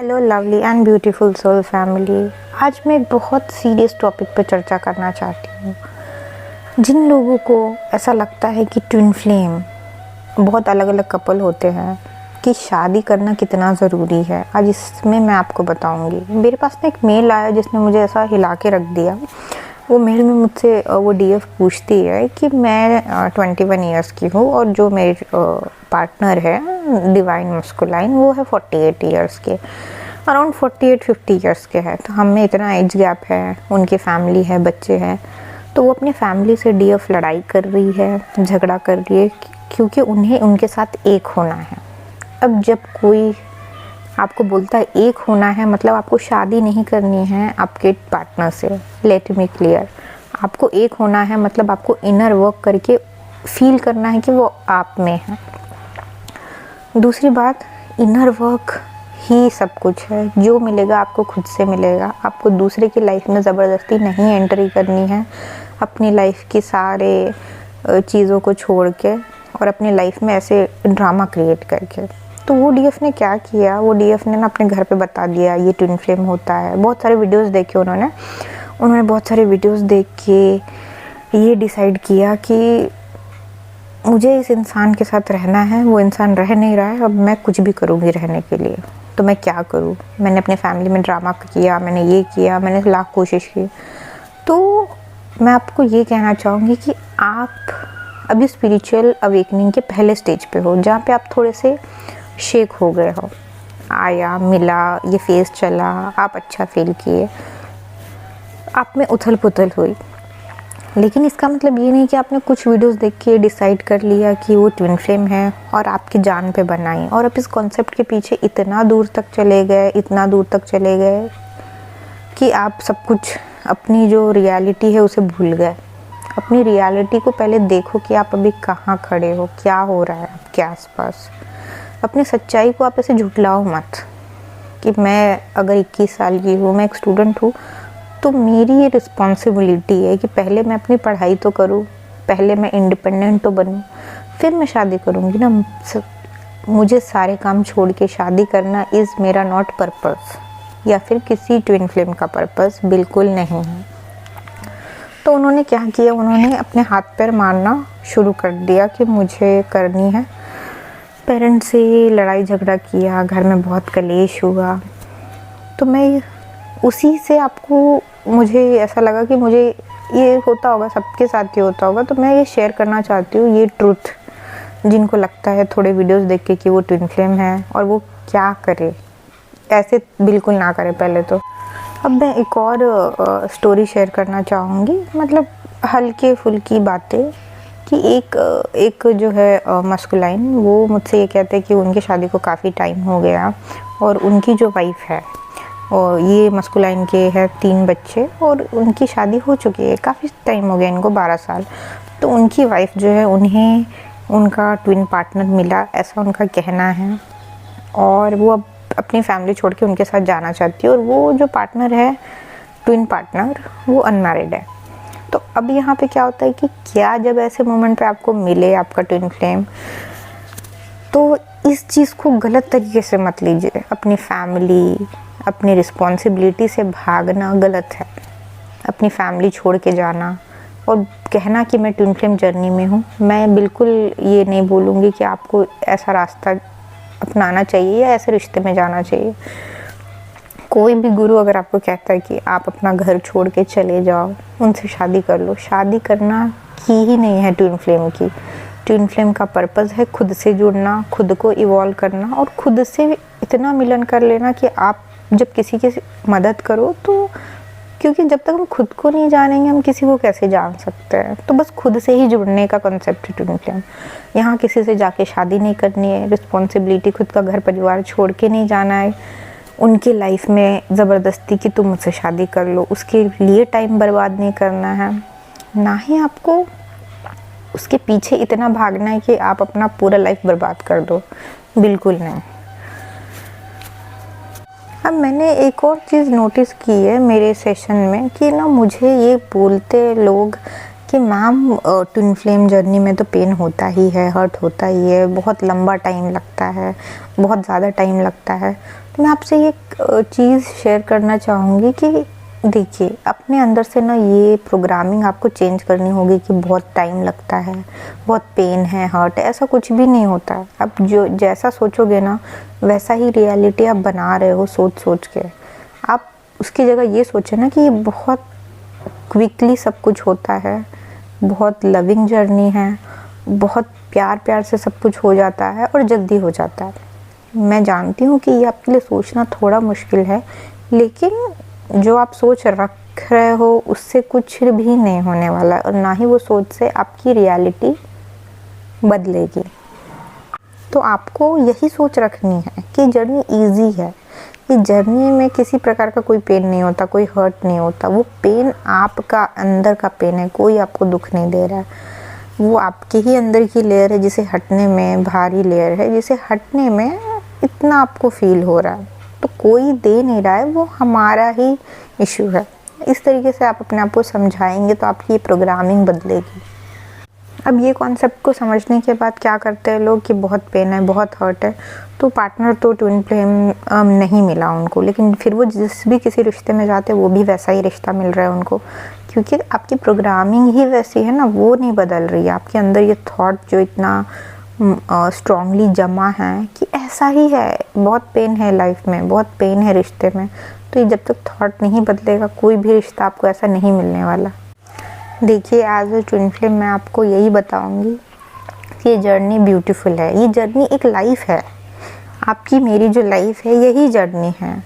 Hello lovely and beautiful soul family. आज मैं एक बहुत सीरियस टॉपिक पर चर्चा करना चाहती हूँ। जिन लोगों को ऐसा लगता है कि ट्विन फ्लेम, बहुत अलग अलग कपल होते हैं, कि शादी करना कितना ज़रूरी है, आज इसमें मैं आपको बताऊँगी। मेरे पास ना एक मेल आया जिसने मुझे ऐसा हिला के रख दिया। वो मेल में मुझसे वो डीएफ पूछती है कि मैं 21 ईयर्स की हूँ और जो मेरे पार्टनर है डिवाइन मस्कुलाइन वो है 48 ईयर्स के, अराउंड 48-50 ईयर्स के हैं। तो हम में इतना एज गैप है, उनकी फैमिली है, बच्चे हैं। तो वो अपनी फैमिली से डीएफ लड़ाई कर रही है, झगड़ा कर रही है, क्योंकि उन्हें उनके साथ एक होना है। अब जब कोई आपको बोलता है एक होना है, मतलब आपको शादी नहीं करनी है आपके पार्टनर से। लेट मी क्लियर, आपको एक होना है मतलब आपको इनर वर्क करके फील करना है कि वो आप में है। दूसरी बात, इनर वर्क ही सब कुछ है। जो मिलेगा आपको खुद से मिलेगा। आपको दूसरे की लाइफ में ज़बरदस्ती नहीं एंट्री करनी है, अपनी लाइफ की सारे चीज़ों को छोड़ के और अपनी लाइफ में ऐसे ड्रामा क्रिएट करके। तो वो डीएफ ने क्या किया, वो डीएफ ने ना अपने घर पे बता दिया ये ट्विन फ्लेम होता है। बहुत सारे वीडियोस देखे उन्होंने बहुत सारे वीडियोस देख के ये डिसाइड किया कि मुझे इस इंसान के साथ रहना है। वो इंसान रह नहीं रहा है, अब मैं कुछ भी करूँगी रहने के लिए, तो मैं क्या करूँ। मैंने अपने फैमिली में ड्रामा किया, मैंने ये किया, मैंने लाख कोशिश की। तो मैं आपको ये कहना चाहूँगी कि आप अभी स्पिरिचुअल अवेकनिंग के पहले स्टेज पे हो, जहाँ पे आप थोड़े से शेक हो गए हो। आया, मिला, ये फेस चला, आप अच्छा फील किए, आप में उथल पुथल हुई। लेकिन इसका मतलब ये नहीं कि आपने कुछ वीडियोस देख के डिसाइड कर लिया कि वो ट्विन फ्लेम है और आपकी जान पे बनाई, और आप इस कॉन्सेप्ट के पीछे इतना दूर तक चले गए, इतना दूर तक चले गए कि आप सब कुछ, अपनी जो रियलिटी है उसे भूल गए। अपनी रियलिटी को पहले देखो कि आप अभी कहाँ खड़े हो, क्या हो रहा है आपके आसपास। अपनी सच्चाई को आप ऐसे झुठलाओ मत कि मैं अगर 21 साल की हूँ, मैं एक स्टूडेंट हूँ, तो मेरी ये रिस्पॉन्सिबिलिटी है कि पहले मैं अपनी पढ़ाई तो करूँ, पहले मैं इंडिपेंडेंट तो बनूँ, फिर मैं शादी करूँगी ना। मुझे सारे काम छोड़ के शादी करना इज़ मेरा नॉट पर्पस, या फिर किसी ट्विन फ्लेम का पर्पस बिल्कुल नहीं है। तो उन्होंने क्या किया, उन्होंने अपने हाथ पैर मारना शुरू कर दिया कि मुझे करनी है। पेरेंट्स से लड़ाई झगड़ा किया, घर में बहुत कलेश हुआ। तो मैं उसी से मुझे ऐसा लगा कि मुझे ये होता होगा, सबके साथ ही होता होगा, तो मैं ये शेयर करना चाहती हूँ ये ट्रुथ। जिनको लगता है थोड़े वीडियोस देख के कि वो ट्विन फ्लेम है और वो क्या करे, ऐसे बिल्कुल ना करे पहले तो। अब मैं एक और स्टोरी शेयर करना चाहूँगी, मतलब हल्के फुल्की बातें, कि एक जो है मस्कुलाइन, वो मुझसे ये कहते हैं कि उनकी शादी को काफ़ी टाइम हो गया और उनकी जो वाइफ है, और ये मस्कुलाइन के है 3 बच्चे और उनकी शादी हो चुकी है, काफ़ी टाइम हो गया इनको, 12 साल। तो उनकी वाइफ जो है, उन्हें उनका ट्विन पार्टनर मिला, ऐसा उनका कहना है, और वो अब अपनी फैमिली छोड़ के उनके साथ जाना चाहती है। और वो जो पार्टनर है, ट्विन पार्टनर, वो अनमैरिड है। तो अब यहाँ पे क्या होता है कि क्या जब ऐसे मोमेंट पे आपको मिले आपका ट्विन फ्लेम, तो इस चीज़ को गलत तरीके से मत लीजिए। अपनी फैमिली, अपनी रिस्पॉन्सिबिलिटी से भागना गलत है। अपनी फैमिली छोड़ के जाना और कहना कि मैं ट्विन फ्लेम जर्नी में हूँ, मैं बिल्कुल ये नहीं बोलूँगी कि आपको ऐसा रास्ता अपनाना चाहिए या ऐसे रिश्ते में जाना चाहिए। कोई भी गुरु अगर आपको कहता है कि आप अपना घर छोड़ के चले जाओ, उनसे शादी कर लो, शादी करना की ही नहीं है ट्विन फ्लेम की। ट्विन फ्लेम का पर्पस है खुद से जुड़ना, खुद को इवॉल्व करना और खुद से इतना मिलन कर लेना कि आप जब किसी की मदद करो तो, क्योंकि जब तक हम खुद को नहीं जानेंगे हम किसी को कैसे जान सकते हैं। तो बस खुद से ही जुड़ने का कॉन्सेप्ट है ट्विन फ्लेम। यहाँ किसी से जाके शादी नहीं करनी है, रिस्पॉन्सिबिलिटी खुद का घर परिवार छोड़ के नहीं जाना है उनकी लाइफ में ज़बरदस्ती कि तुम मुझसे शादी कर लो, उसके लिए टाइम बर्बाद नहीं करना है। ना ही आपको उसके पीछे इतना भागना है कि आप अपना पूरा लाइफ बर्बाद कर दो, बिल्कुल नहीं। अब मैंने एक और चीज़ नोटिस की है मेरे सेशन में कि ना, मुझे ये बोलते लोग कि मैम ट्विन फ्लेम जर्नी में तो पेन होता ही है, हर्ट होता ही है, बहुत लंबा टाइम लगता है, बहुत ज़्यादा टाइम लगता है। तो मैं आपसे ये चीज़ शेयर करना चाहूँगी कि देखिए, अपने अंदर से ना ये प्रोग्रामिंग आपको चेंज करनी होगी कि बहुत टाइम लगता है, बहुत पेन है, हर्ट है, ऐसा कुछ भी नहीं होता है। आप जो जैसा सोचोगे ना वैसा ही रियलिटी आप बना रहे हो सोच के। आप उसकी जगह ये सोचें ना कि ये बहुत क्विकली सब कुछ होता है, बहुत लविंग जर्नी है, बहुत प्यार से सब कुछ हो जाता है और जल्दी हो जाता है। मैं जानती हूँ कि ये आपके लिए सोचना थोड़ा मुश्किल है, लेकिन जो आप सोच रख रहे हो उससे कुछ भी नहीं होने वाला और ना ही वो सोच से आपकी रियलिटी बदलेगी। तो आपको यही सोच रखनी है कि जर्नी इजी है। ये जर्नी में किसी प्रकार का कोई पेन नहीं होता, कोई हर्ट नहीं होता। वो पेन आपका अंदर का पेन है, कोई आपको दुख नहीं दे रहा है। वो आपके ही अंदर की लेयर है जिसे हटने में, भारी लेयर है जिसे हटने में इतना आपको फील हो रहा है। तो कोई दे नहीं रहा है, वो हमारा ही इशू है। इस तरीके से आप अपने आप को समझाएंगे तो आपकी ये प्रोग्रामिंग बदलेगी। अब ये कॉन्सेप्ट को समझने के बाद क्या करते हैं लोग कि बहुत पेन है, बहुत हर्ट है, तो पार्टनर तो ट्विन फ्लेम नहीं मिला उनको, लेकिन फिर वो जिस भी किसी रिश्ते में जाते हैं वो भी वैसा ही रिश्ता मिल रहा है उनको, क्योंकि आपकी प्रोग्रामिंग ही वैसी है ना, वो नहीं बदल रही है। आपके अंदर ये थॉट जो इतना स्ट्रांगली जमा है कि ऐसा ही है, बहुत पेन है लाइफ में, बहुत पेन है रिश्ते में, तो ये जब तक थॉट नहीं बदलेगा कोई भी रिश्ता आपको ऐसा नहीं मिलने वाला। देखिए, एज ए ट्विन फ्लेम मैं आपको यही बताऊंगी कि ये जर्नी ब्यूटीफुल है। ये जर्नी एक लाइफ है, आपकी मेरी जो लाइफ है यही जर्नी है।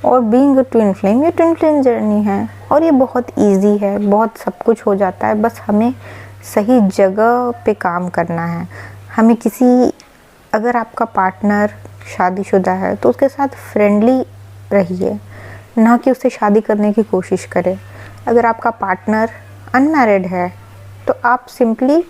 और बीइंग अ ट्विन फ्लेम, ये ट्विन फ्लेम जर्नी है और ये बहुत इजी है, बहुत सब कुछ हो जाता है। बस हमें सही जगह पे काम करना है। हमें अगर आपका पार्टनर शादीशुदा है तो उसके साथ फ्रेंडली रहिए, ना कि उससे शादी करने की कोशिश करें। अगर आपका पार्टनर अनमैरिड है तो आप सिंपली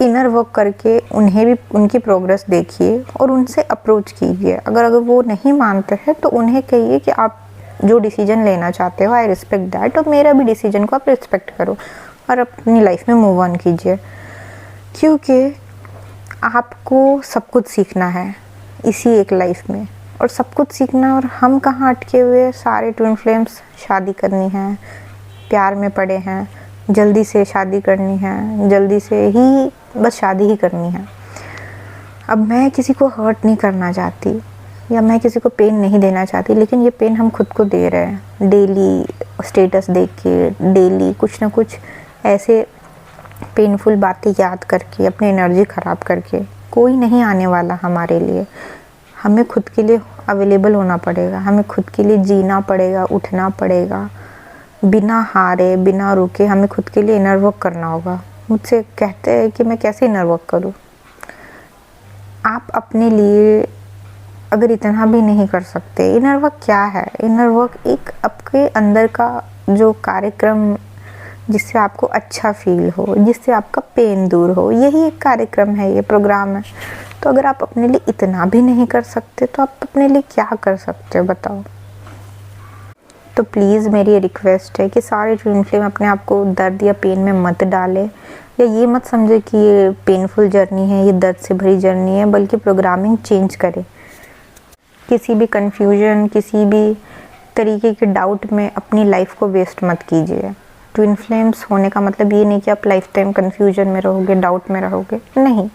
इनर वर्क करके उन्हें भी उनकी प्रोग्रेस देखिए और उनसे अप्रोच कीजिए। अगर वो नहीं मानते हैं तो उन्हें कहिए कि आप जो डिसीजन लेना चाहते हो आई रिस्पेक्ट दैट, और मेरा भी डिसीजन को आप रिस्पेक्ट करो और अपनी लाइफ में मूव ऑन कीजिए। क्योंकि आपको सब कुछ सीखना है इसी एक लाइफ में, और सब कुछ सीखना। और हम कहाँ अटके हुए, सारे ट्विन फ्लेम्स शादी करनी है, प्यार में पड़े हैं, जल्दी से शादी करनी है, जल्दी से ही बस शादी ही करनी है। अब मैं किसी को हर्ट नहीं करना चाहती या मैं किसी को पेन नहीं देना चाहती, लेकिन ये पेन हम खुद को दे रहे हैं डेली स्टेटस देख के, डेली कुछ ना कुछ ऐसे पेनफुल बातें याद करके, अपनी एनर्जी ख़राब करके। कोई नहीं आने वाला हमारे लिए, हमें खुद के लिए अवेलेबल होना पड़ेगा, हमें खुद के लिए जीना पड़ेगा, उठना पड़ेगा, बिना हारे बिना रुके हमें खुद के लिए इनर वर्क करना होगा। मुझसे कहते हैं कि मैं कैसे इनर वर्क करूं। आप अपने लिए अगर इतना भी नहीं कर सकते, इनर वर्क क्या है? इनर वर्क एक आपके अंदर का जो कार्यक्रम जिससे आपको अच्छा फील हो, जिससे आपका पेन दूर हो, यही एक कार्यक्रम है, ये प्रोग्राम है। तो अगर आप अपने लिए इतना भी नहीं कर सकते तो आप अपने लिए क्या कर सकते हो बताओ। तो प्लीज़ मेरी ये रिक्वेस्ट है कि सारे ट्विन फ्लेम अपने आप को दर्द या पेन में मत डालें, या ये मत समझे कि ये पेनफुल जर्नी है, ये दर्द से भरी जर्नी है, बल्कि प्रोग्रामिंग चेंज करें। किसी भी कन्फ्यूजन, किसी भी तरीके के डाउट में अपनी लाइफ को वेस्ट मत कीजिए। ट्विन फ्लेम्स होने का मतलब ये नहीं कि आप लाइफ टाइम कन्फ्यूजन में रहोगे, डाउट में रहोगे, नहीं।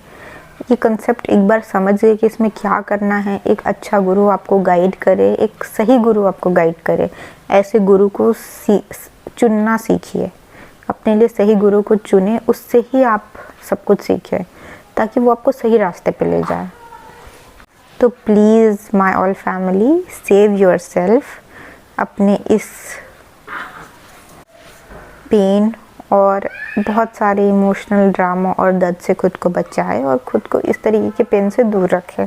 ये कंसेप्ट एक बार समझिए कि इसमें क्या करना है। एक अच्छा गुरु आपको गाइड करे, एक सही गुरु आपको गाइड करे। ऐसे गुरु को चुनना सीखिए, अपने लिए सही गुरु को चुने, उससे ही आप सब कुछ सीखें ताकि वो आपको सही रास्ते पे ले जाए। तो please my all family, save yourself, अपने इस पेन और बहुत सारे इमोशनल ड्रामा और दर्द से खुद को बचाए और खुद को इस तरीके के पेन से दूर रखें।